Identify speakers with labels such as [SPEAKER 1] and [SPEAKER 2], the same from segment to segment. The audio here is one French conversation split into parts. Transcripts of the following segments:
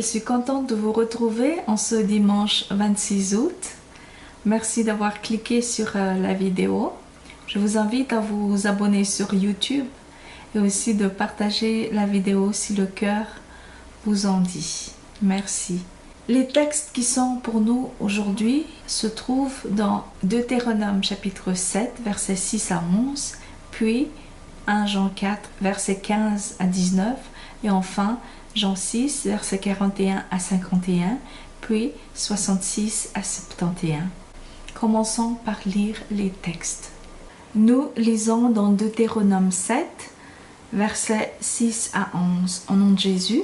[SPEAKER 1] suis contente de vous retrouver en ce dimanche 26 août. Merci d'avoir cliqué sur la vidéo. Je vous invite à vous abonner sur YouTube et aussi de partager la vidéo si le cœur vous en dit. Merci. Les textes qui sont pour nous aujourd'hui se trouvent dans Deutéronome chapitre 7, versets 6 à 11, puis 1 Jean 4, versets 15 à 19, et enfin Jean 6, versets 41 à 51, puis 66 à 71. Commençons par lire les textes. Nous lisons dans Deutéronome 7, versets 6 à 11, au nom de Jésus.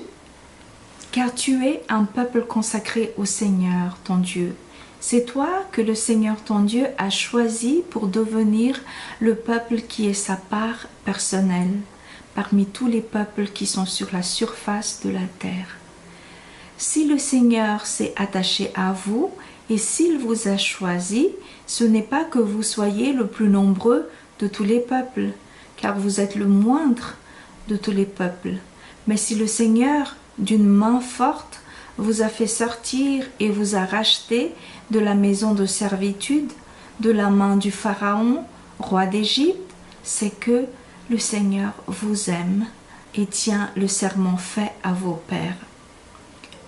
[SPEAKER 1] Car tu es un peuple consacré au Seigneur, ton Dieu. C'est toi que le Seigneur, ton Dieu, a choisi pour devenir le peuple qui est sa part personnelle, parmi tous les peuples qui sont sur la surface de la terre. Si le Seigneur s'est attaché à vous et s'il vous a choisi, ce n'est pas que vous soyez le plus nombreux de tous les peuples, car vous êtes le moindre de tous les peuples. Mais si le Seigneur, d'une main forte, vous a fait sortir et vous a racheté de la maison de servitude, de la main du Pharaon, roi d'Égypte, c'est que le Seigneur vous aime et tient le serment fait à vos pères.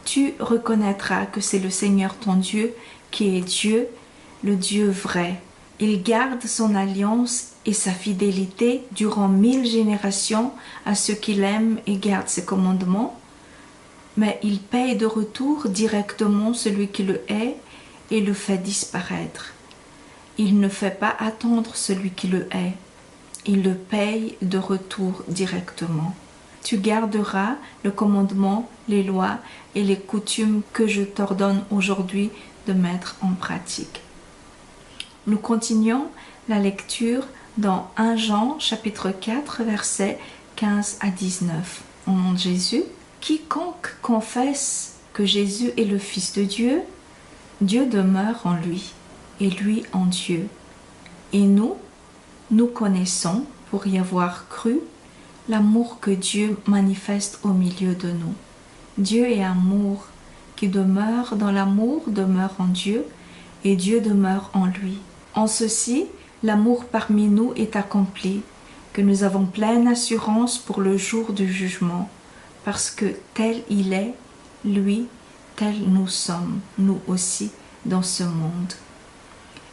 [SPEAKER 1] Tu reconnaîtras que c'est le Seigneur ton Dieu qui est Dieu, le Dieu vrai. Il garde son alliance et sa fidélité durant 1000 générations à ceux qui l'aiment et gardent ses commandements, mais il paye de retour directement celui qui le hait et le fait disparaître. Il ne fait pas attendre celui qui le hait, il le paye de retour directement. Tu garderas le commandement, les lois et les coutumes que je t'ordonne aujourd'hui de mettre en pratique. Nous continuons la lecture dans 1 Jean chapitre 4 versets 15 à 19. Au nom de Jésus. Quiconque confesse que Jésus est le Fils de Dieu, Dieu demeure en lui et lui en Dieu. Et nous connaissons, pour y avoir cru, l'amour que Dieu manifeste au milieu de nous. Dieu est amour, qui demeure dans l'amour demeure en Dieu et Dieu demeure en lui. En ceci, l'amour parmi nous est accompli, que nous avons pleine assurance pour le jour du jugement. Parce que tel il est, lui, tel nous sommes, nous aussi, dans ce monde.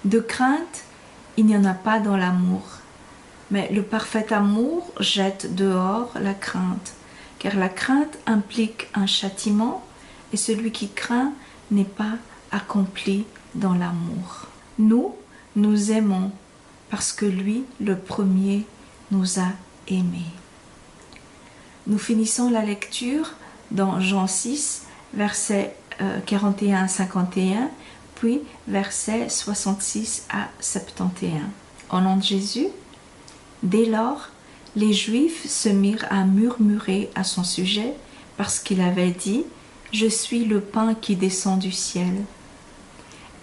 [SPEAKER 1] De crainte, il n'y en a pas dans l'amour, mais le parfait amour jette dehors la crainte, car la crainte implique un châtiment, et celui qui craint n'est pas accompli dans l'amour. Nous aimons, parce que lui, le premier, nous a aimés. Nous finissons la lecture dans Jean 6, versets 41 à 51, puis versets 66 à 71. Au nom de Jésus, dès lors, les Juifs se mirent à murmurer à son sujet parce qu'il avait dit « Je suis le pain qui descend du ciel ».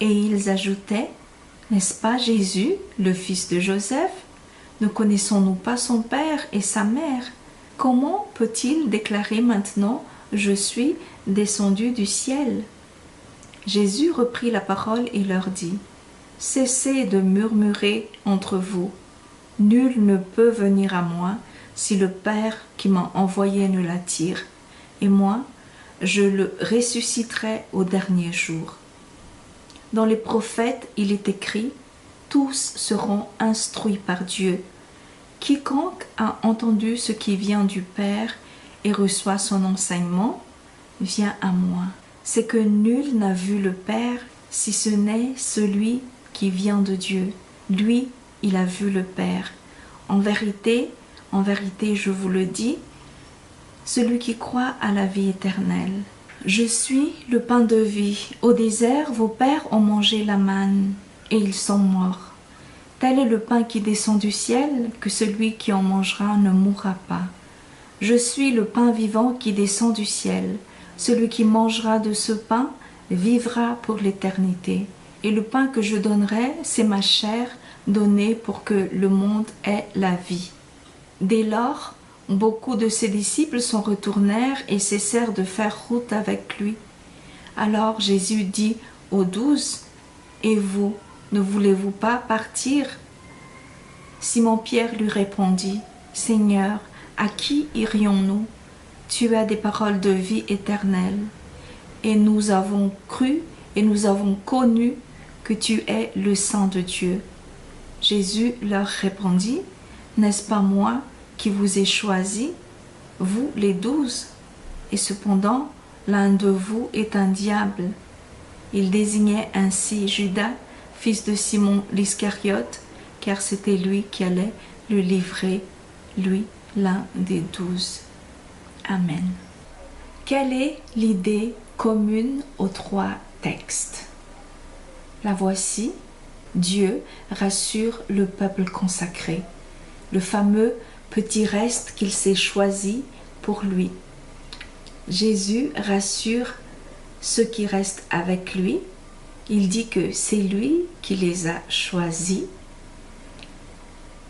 [SPEAKER 1] Et ils ajoutaient « N'est-ce pas Jésus, le fils de Joseph? Ne connaissons-nous pas son père et sa mère ? Comment peut-il déclarer maintenant « Je suis descendu du ciel » Jésus reprit la parole et leur dit « Cessez de murmurer entre vous. Nul ne peut venir à moi si le Père qui m'a envoyé ne l'attire, et moi, je le ressusciterai au dernier jour. » Dans les prophètes, il est écrit « Tous seront instruits par Dieu. » Quiconque a entendu ce qui vient du Père et reçoit son enseignement, vient à moi. C'est que nul n'a vu le Père, si ce n'est celui qui vient de Dieu. Lui, il a vu le Père. En vérité, je vous le dis, celui qui croit à la vie éternelle. Je suis le pain de vie. Au désert, vos pères ont mangé la manne, et ils sont morts. Tel est le pain qui descend du ciel, que celui qui en mangera ne mourra pas. Je suis le pain vivant qui descend du ciel. Celui qui mangera de ce pain vivra pour l'éternité. Et le pain que je donnerai, c'est ma chair donnée pour que le monde ait la vie. Dès lors, Beaucoup de ses disciples s'en retournèrent et cessèrent de faire route avec lui. Alors Jésus dit aux 12, « Et vous, ne voulez-vous pas partir ?» Simon-Pierre lui répondit, « Seigneur, à qui irions-nous? Tu as des paroles de vie éternelle. Et nous avons cru et nous avons connu que tu es le Saint de Dieu. » Jésus leur répondit, « N'est-ce pas moi qui vous ai choisi, vous les 12? Et cependant, l'un de vous est un diable. » Il désignait ainsi Judas, fils de Simon l'Iscariote, car c'était lui qui allait le livrer, lui, l'un des 12. Amen. Quelle est l'idée commune aux 3 textes? La voici. Dieu rassure le peuple consacré, le fameux petit reste qu'il s'est choisi pour lui. Jésus rassure ceux qui restent avec lui. Il dit que c'est lui qui les a choisis.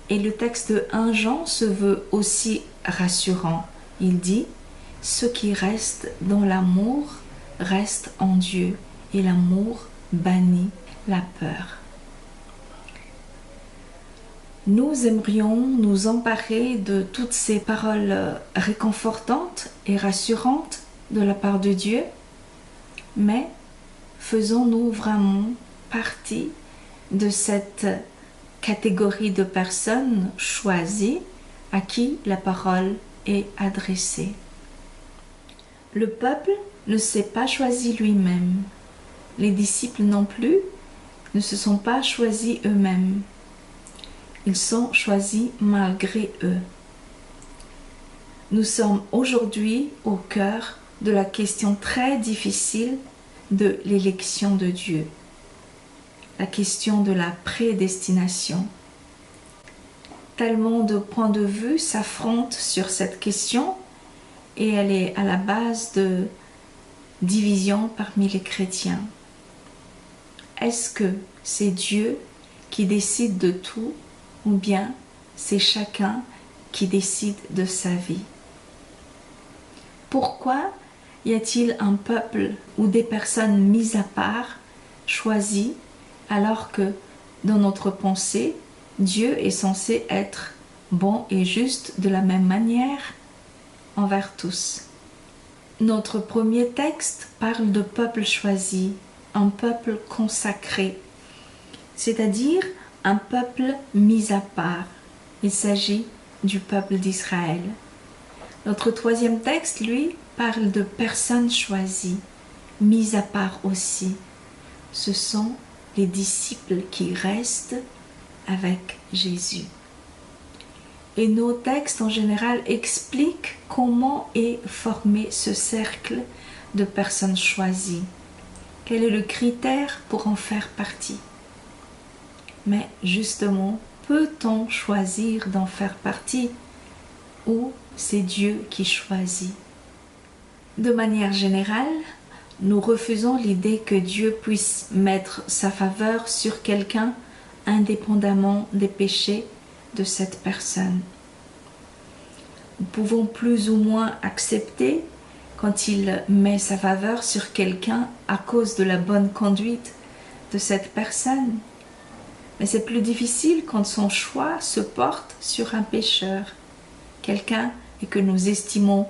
[SPEAKER 1] Et le texte de 1 Jean se veut aussi rassurant. Il dit « Ceux qui restent dans l'amour restent en Dieu, et l'amour bannit la peur. » Nous aimerions nous emparer de toutes ces paroles réconfortantes et rassurantes de la part de Dieu, mais faisons-nous vraiment partie de cette catégorie de personnes choisies à qui la parole est adressée? Le peuple ne s'est pas choisi lui-même. Les disciples non plus ne se sont pas choisis eux-mêmes. Ils sont choisis malgré eux. Nous sommes aujourd'hui au cœur de la question très difficile de l'élection de Dieu, la question de la prédestination. Tellement de points de vue s'affrontent sur cette question et elle est à la base de divisions parmi les chrétiens. Est-ce que c'est Dieu qui décide de tout ou bien c'est chacun qui décide de sa vie? Pourquoi y a-t-il un peuple ou des personnes mises à part, choisies, alors que dans notre pensée, Dieu est censé être bon et juste de la même manière envers tous? Notre premier texte parle de peuple choisi, un peuple consacré, c'est-à-dire un peuple mis à part. Il s'agit du peuple d'Israël. Notre troisième texte, lui, parle de personnes choisies, mises à part aussi. Ce sont les disciples qui restent avec Jésus. Et nos textes en général expliquent comment est formé ce cercle de personnes choisies. Quel est le critère pour en faire partie? Mais justement, peut-on choisir d'en faire partie ou c'est Dieu qui choisit? De manière générale, nous refusons l'idée que Dieu puisse mettre sa faveur sur quelqu'un indépendamment des péchés de cette personne. Nous pouvons plus ou moins accepter quand il met sa faveur sur quelqu'un à cause de la bonne conduite de cette personne. Mais c'est plus difficile quand son choix se porte sur un pécheur, quelqu'un et que nous estimons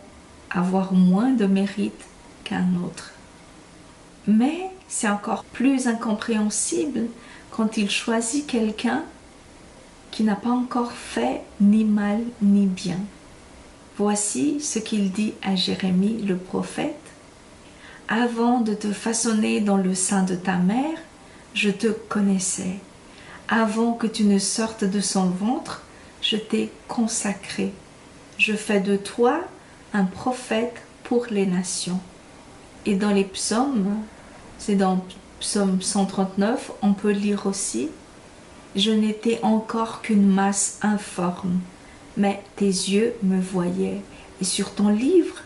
[SPEAKER 1] avoir moins de mérite qu'un autre. Mais c'est encore plus incompréhensible quand il choisit quelqu'un qui n'a pas encore fait ni mal ni bien. Voici ce qu'il dit à Jérémie le prophète. « Avant de te façonner dans le sein de ta mère, je te connaissais. Avant que tu ne sortes de son ventre, je t'ai consacré. Je fais de toi un prophète pour les nations. » Et dans les psaumes, c'est dans Psaume 139, on peut lire aussi « Je n'étais encore qu'une masse informe, mais tes yeux me voyaient, et sur ton livre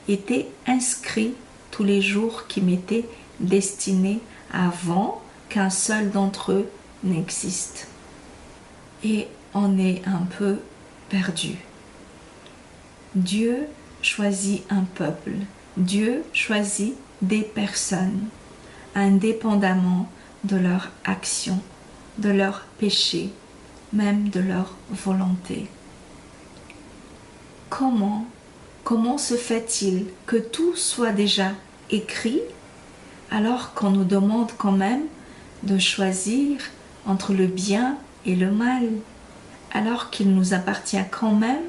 [SPEAKER 1] étaient inscrits tous les jours qui m'étaient destinés avant qu'un seul d'entre eux n'existe. » Et on est un peu perdu. Dieu choisit un peuple. Dieu choisit des personnes, indépendamment de leur action, de leur péché, même de leur volonté. Comment se fait-il que tout soit déjà écrit alors qu'on nous demande quand même de choisir entre le bien et le mal, alors qu'il nous appartient quand même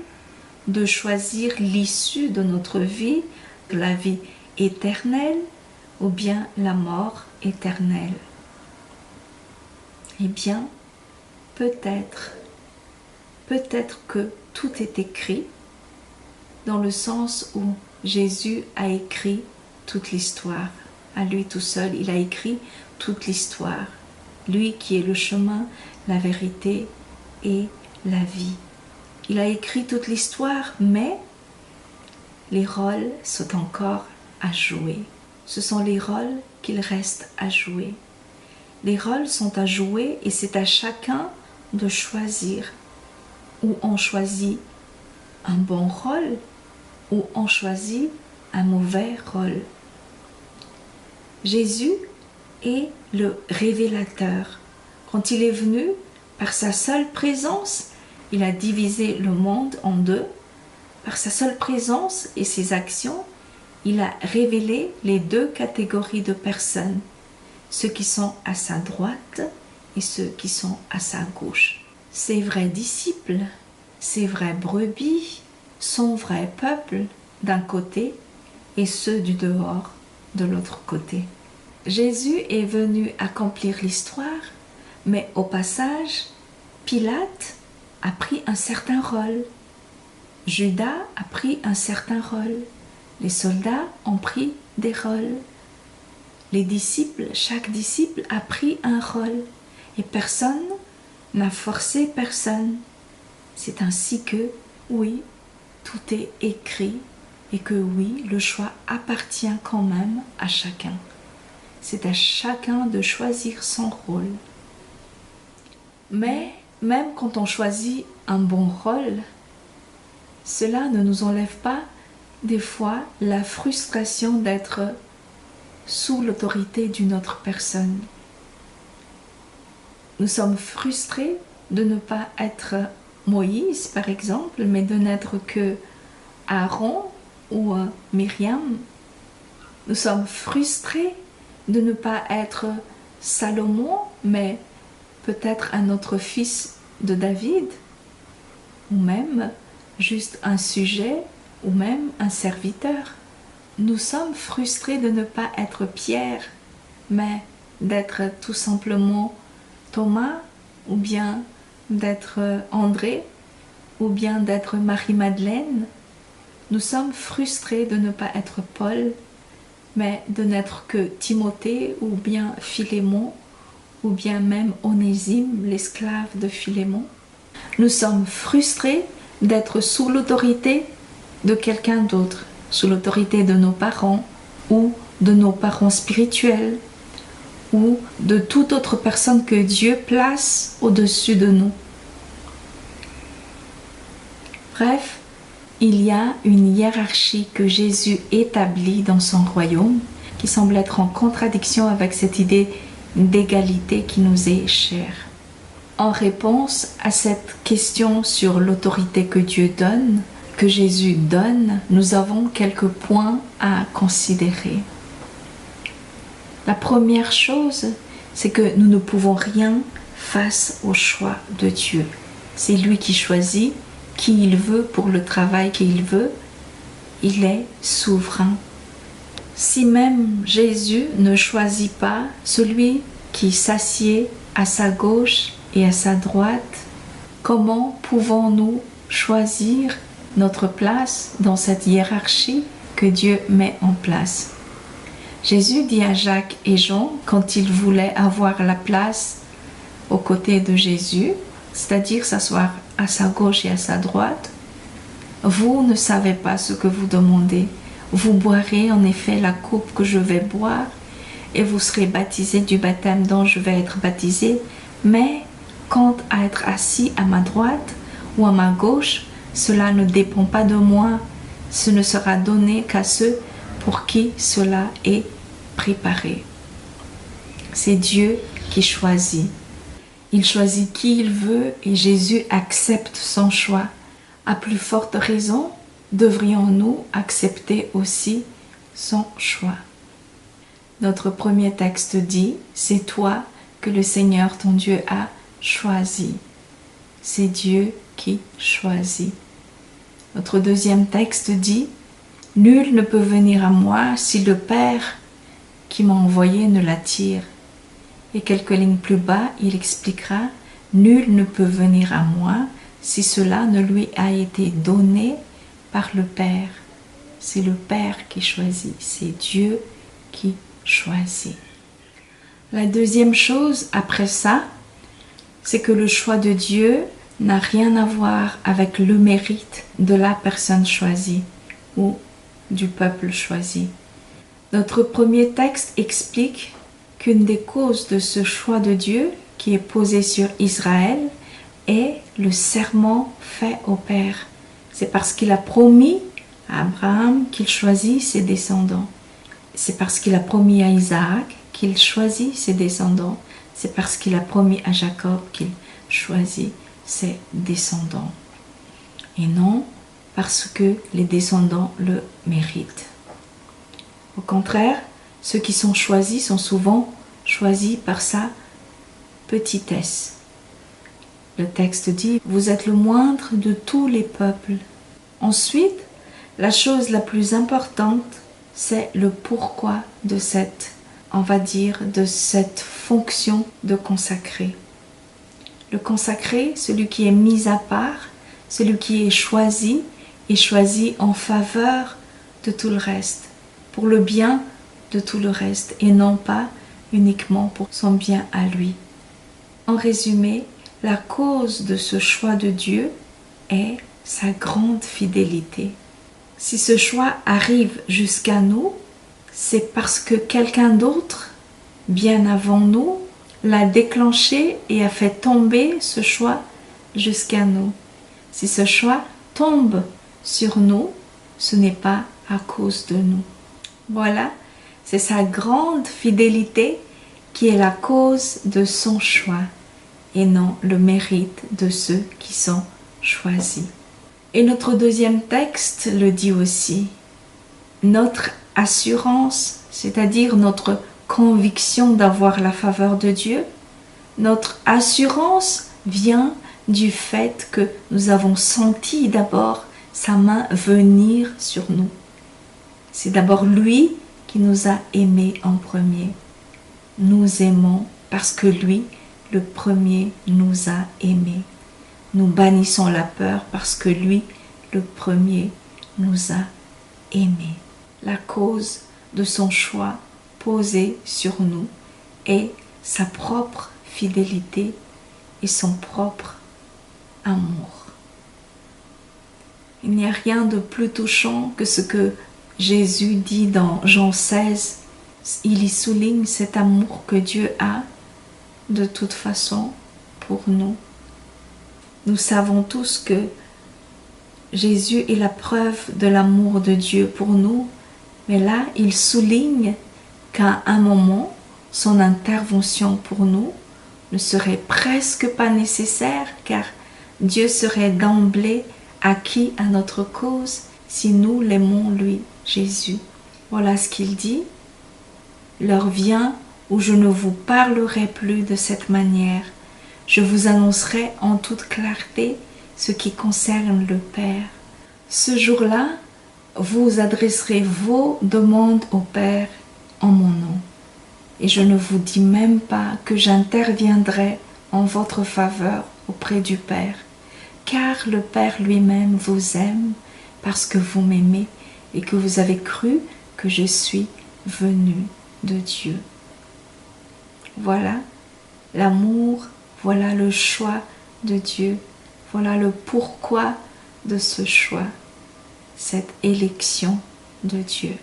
[SPEAKER 1] de choisir l'issue de notre vie, la vie éternelle ou bien la mort éternelle? Eh bien, peut-être que tout est écrit dans le sens où Jésus a écrit toute l'histoire. À lui tout seul, il a écrit toute l'histoire. Lui qui est le chemin, la vérité et la vie. Il a écrit toute l'histoire, mais les rôles sont encore à jouer. Ce sont les rôles qu'il reste à jouer. Les rôles sont à jouer et c'est à chacun de choisir. Ou on choisit un bon rôle, ou on choisit un mauvais rôle. Jésus est le révélateur. Quand il est venu, par sa seule présence, il a divisé le monde en deux. Par sa seule présence et ses actions, il a révélé les deux catégories de personnes, ceux qui sont à sa droite et ceux qui sont à sa gauche. Ses vrais disciples, ses vrais brebis, son vrai peuple d'un côté et ceux du dehors de l'autre côté. Jésus est venu accomplir l'histoire, mais au passage, Pilate a pris un certain rôle. Judas a pris un certain rôle. Les soldats ont pris des rôles. Les disciples, chaque disciple a pris un rôle. Et personne n'a forcé personne. C'est ainsi que, oui, tout est écrit et que oui, le choix appartient quand même à chacun. C'est à chacun de choisir son rôle. Mais même quand on choisit un bon rôle, cela ne nous enlève pas des fois la frustration d'être sous l'autorité d'une autre personne. Nous sommes frustrés de ne pas être Moïse, par exemple, mais de n'être que Aaron ou Myriam. Nous sommes frustrés de ne pas être Salomon, mais peut-être un autre fils de David, ou même juste un sujet, ou même un serviteur. Nous sommes frustrés de ne pas être Pierre, mais d'être tout simplement Thomas, ou bien d'être André, ou bien d'être Marie-Madeleine. Nous sommes frustrés de ne pas être Paul, mais de n'être que Timothée, ou bien Philémon, ou bien même Onésime, l'esclave de Philémon. Nous sommes frustrés d'être sous l'autorité de quelqu'un d'autre, sous l'autorité de nos parents, ou de nos parents spirituels, ou de toute autre personne que Dieu place au-dessus de nous. Bref, il y a une hiérarchie que Jésus établit dans son royaume qui semble être en contradiction avec cette idée d'égalité qui nous est chère. En réponse à cette question sur l'autorité que Dieu donne, que Jésus donne, nous avons quelques points à considérer. La première chose, c'est que nous ne pouvons rien face au choix de Dieu. C'est lui qui choisit qui il veut pour le travail qu'il veut. Il est souverain. Si même Jésus ne choisit pas celui qui s'assied à sa gauche et à sa droite, comment pouvons-nous choisir notre place dans cette hiérarchie que Dieu met en place? Jésus dit à Jacques et Jean, quand ils voulaient avoir la place aux côtés de Jésus, c'est-à-dire s'asseoir à sa gauche et à sa droite, « Vous ne savez pas ce que vous demandez. Vous boirez en effet la coupe que je vais boire, et vous serez baptisés du baptême dont je vais être baptisé, mais quant à être assis à ma droite ou à ma gauche, cela ne dépend pas de moi, ce ne sera donné qu'à ceux pour qui cela est préparé. C'est Dieu qui choisit. Il choisit qui il veut et Jésus accepte son choix. À plus forte raison, devrions-nous accepter aussi son choix. Notre premier texte dit, c'est toi que le Seigneur ton Dieu a choisi. C'est Dieu qui choisit. Notre deuxième texte dit, nul ne peut venir à moi si le Père qui m'a envoyé ne l'attire. Et quelques lignes plus bas, il expliquera, nul ne peut venir à moi si cela ne lui a été donné par le Père. C'est le Père qui choisit, c'est Dieu qui choisit. La deuxième chose après ça, c'est que le choix de Dieu n'a rien à voir avec le mérite de la personne choisie ou du peuple choisi. Notre premier texte explique qu'une des causes de ce choix de Dieu qui est posé sur Israël est le serment fait au Père. C'est parce qu'il a promis à Abraham qu'il choisit ses descendants. C'est parce qu'il a promis à Isaac qu'il choisit ses descendants. C'est parce qu'il a promis à Jacob qu'il choisit ses descendants. Et non parce que les descendants le méritent. Au contraire, ceux qui sont choisis sont souvent choisis par sa petitesse. Le texte dit, vous êtes le moindre de tous les peuples. Ensuite, la chose la plus importante, c'est le pourquoi de cette, on va dire, de cette fonction de consacré. Le consacré, celui qui est mis à part, celui qui est choisi en faveur de tout le reste, pour le bien de tout le reste, et non pas uniquement pour son bien à lui. En résumé, la cause de ce choix de Dieu est sa grande fidélité. Si ce choix arrive jusqu'à nous, c'est parce que quelqu'un d'autre, bien avant nous, l'a déclenché et a fait tomber ce choix jusqu'à nous. Si ce choix tombe sur nous, ce n'est pas à cause de nous. Voilà, c'est sa grande fidélité qui est la cause de son choix et non le mérite de ceux qui sont choisis. Et notre deuxième texte le dit aussi. Notre assurance, c'est-à-dire notre conviction d'avoir la faveur de Dieu, notre assurance vient du fait que nous avons senti d'abord sa main venir sur nous. C'est d'abord lui qui nous a aimés en premier. Nous aimons parce que lui, le premier, nous a aimés. Nous bannissons la peur parce que lui, le premier, nous a aimés. La cause de son choix posé sur nous est sa propre fidélité et son propre amour. Il n'y a rien de plus touchant que ce que Jésus dit dans Jean 16. Il y souligne cet amour que Dieu a de toute façon pour nous. Nous savons tous que Jésus est la preuve de l'amour de Dieu pour nous, mais là, il souligne qu'à un moment, son intervention pour nous ne serait presque pas nécessaire, car Dieu serait d'emblée acquis à notre cause si nous l'aimons lui, Jésus. Voilà ce qu'il dit. L'heure vient où je ne vous parlerai plus de cette manière. Je vous annoncerai en toute clarté ce qui concerne le Père. Ce jour-là, vous adresserez vos demandes au Père en mon nom. Et je ne vous dis même pas que j'interviendrai en votre faveur auprès du Père, car le Père lui-même vous aime parce que vous m'aimez et que vous avez cru que je suis venu de Dieu. Voilà l'amour, voilà le choix de Dieu, voilà le pourquoi de ce choix, cette élection de Dieu.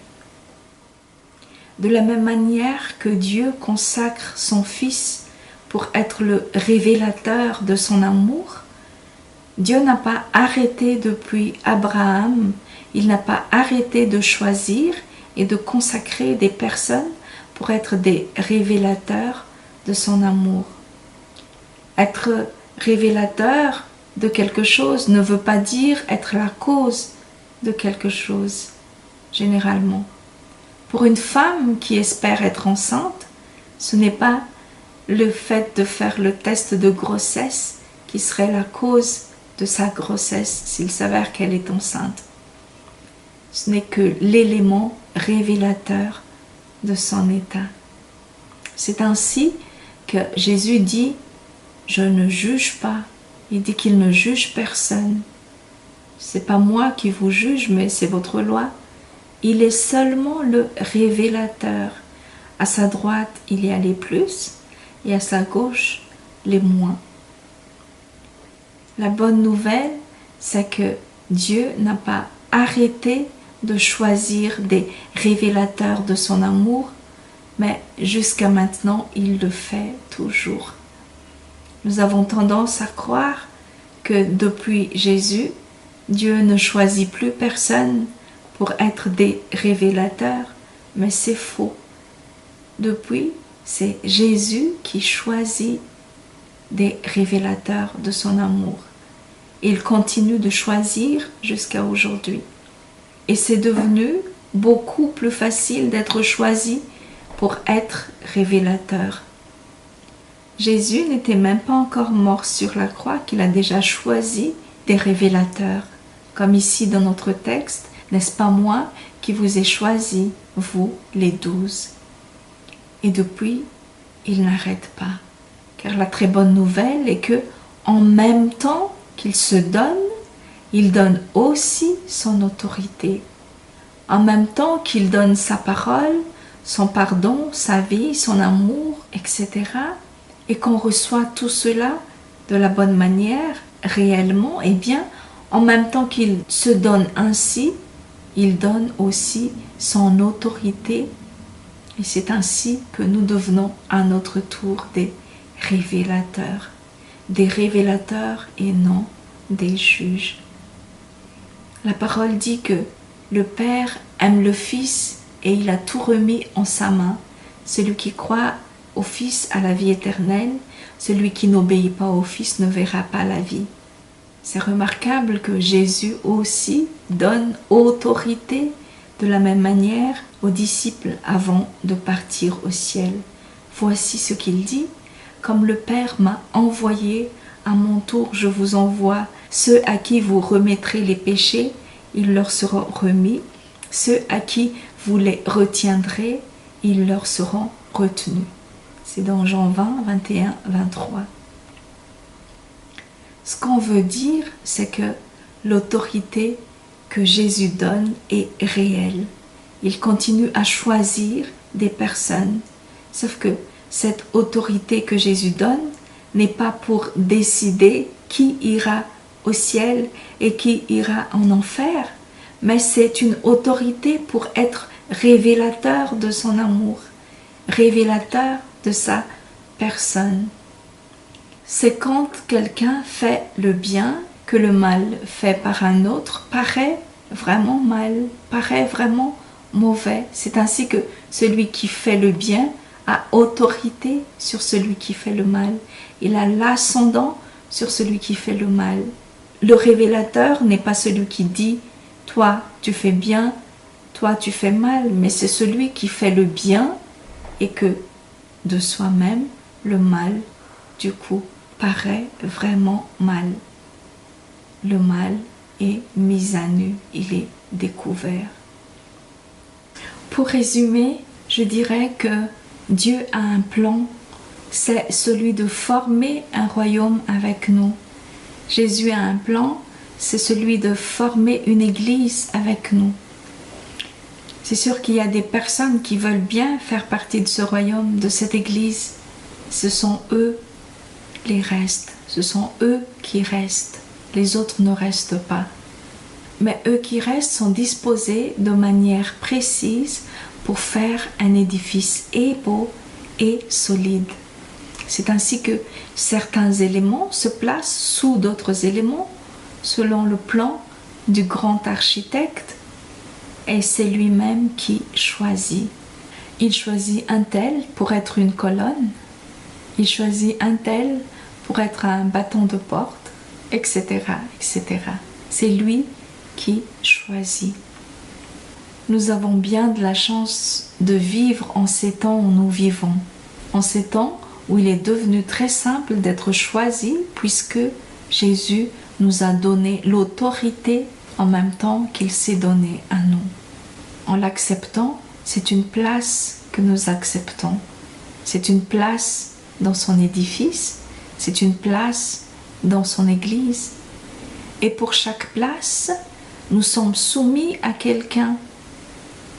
[SPEAKER 1] De la même manière que Dieu consacre son Fils pour être le révélateur de son amour, Dieu n'a pas arrêté depuis Abraham il n'a pas arrêté de choisir et de consacrer des personnes pour être des révélateurs de son amour. Être révélateur de quelque chose ne veut pas dire être la cause de quelque chose, généralement. Pour une femme qui espère être enceinte, ce n'est pas le fait de faire le test de grossesse qui serait la cause de sa grossesse s'il s'avère qu'elle est enceinte. Ce n'est que l'élément révélateur de son état. C'est ainsi que Jésus dit « Je ne juge pas ». Il dit qu'il ne juge personne. C'est pas moi qui vous juge, mais c'est votre loi. Il est seulement le révélateur. À sa droite, il y a les plus, et à sa gauche, les moins. La bonne nouvelle, c'est que Dieu n'a pas arrêté de choisir des révélateurs de son amour, mais jusqu'à maintenant, il le fait toujours. Nous avons tendance à croire que depuis Jésus, Dieu ne choisit plus personne pour être des révélateurs, mais c'est faux. Depuis, c'est Jésus qui choisit des révélateurs de son amour. Il continue de choisir jusqu'à aujourd'hui. Et c'est devenu beaucoup plus facile d'être choisi pour être révélateur. Jésus n'était même pas encore mort sur la croix qu'il a déjà choisi des révélateurs. Comme ici dans notre texte, n'est-ce pas moi qui vous ai choisi, vous les 12. Et depuis, il n'arrête pas. Car la très bonne nouvelle est que, en même temps qu'il se donne, il donne aussi son autorité. En même temps qu'il donne sa parole, son pardon, sa vie, son amour, etc., et qu'on reçoit tout cela de la bonne manière, réellement, eh bien, en même temps qu'il se donne ainsi, il donne aussi son autorité. Et c'est ainsi que nous devenons à notre tour des révélateurs et non des juges. La parole dit que le Père aime le Fils et il a tout remis en sa main. Celui qui croit au Fils a la vie éternelle, celui qui n'obéit pas au Fils ne verra pas la vie. C'est remarquable que Jésus aussi donne autorité de la même manière aux disciples avant de partir au ciel. Voici ce qu'il dit, « Comme le Père m'a envoyé, à mon tour je vous envoie ceux à qui vous remettrez les péchés, ils leur seront remis, ceux à qui vous les retiendrez, ils leur seront retenus. » C'est dans Jean 20, 21, 23. Ce qu'on veut dire, c'est que l'autorité que Jésus donne est réelle. Il continue à choisir des personnes. Sauf que cette autorité que Jésus donne n'est pas pour décider qui ira au ciel et qui ira en enfer, mais c'est une autorité pour être révélateur de son amour, révélateur de sa personne. C'est quand quelqu'un fait le bien que le mal fait par un autre paraît vraiment mal, paraît vraiment mauvais. C'est ainsi que celui qui fait le bien a autorité sur celui qui fait le mal. Il a l'ascendant sur celui qui fait le mal. Le révélateur n'est pas celui qui dit « toi tu fais bien, toi tu fais mal », mais c'est celui qui fait le bien et que de soi-même le mal, du coup, paraît vraiment mal. Le mal est mis à nu, il est découvert. Pour résumer, je dirais que Dieu a un plan, c'est celui de former un royaume avec nous. Jésus a un plan, c'est celui de former une église avec nous. C'est sûr qu'il y a des personnes qui veulent bien faire partie de ce royaume, de cette église. Ce sont eux les restes, ce sont eux qui restent. Les autres ne restent pas. Mais eux qui restent sont disposés de manière précise pour faire un édifice et beau et solide. C'est ainsi que certains éléments se placent sous d'autres éléments selon le plan du grand architecte et c'est lui-même qui choisit. Il choisit un tel pour être une colonne, il choisit un tel pour être un bâton de porte, etc., etc. C'est lui qui choisit. Nous avons bien de la chance de vivre en ces temps où nous vivons, en ces temps où il est devenu très simple d'être choisi puisque Jésus nous a donné l'autorité en même temps qu'il s'est donné à nous. En l'acceptant, c'est une place que nous acceptons. C'est une place dans son édifice, c'est une place dans son église. Et pour chaque place, nous sommes soumis à quelqu'un,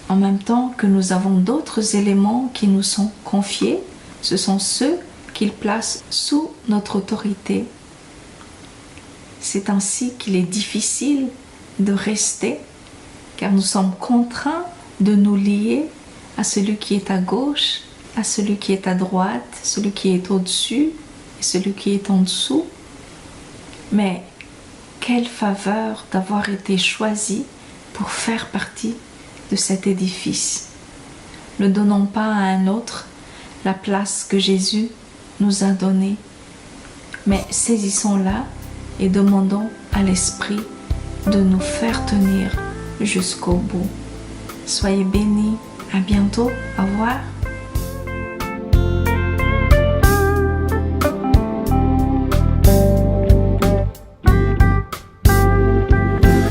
[SPEAKER 1] en même temps que nous avons d'autres éléments qui nous sont confiés. Ce sont ceux qu'il place sous notre autorité. C'est ainsi qu'il est difficile de rester, car nous sommes contraints de nous lier à celui qui est à gauche, à celui qui est à droite, celui qui est au-dessus et celui qui est en dessous. Mais quelle faveur d'avoir été choisi pour faire partie de cet édifice. Ne donnons pas à un autre la place que Jésus nous a donnée, mais saisissons-la et demandons à l'Esprit de nous faire tenir jusqu'au bout. Soyez bénis, à bientôt, au revoir.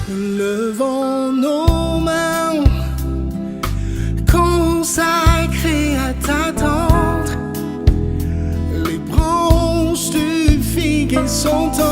[SPEAKER 2] Levons nos mains, consacrées à t'attendre. Les branches du figuier sont en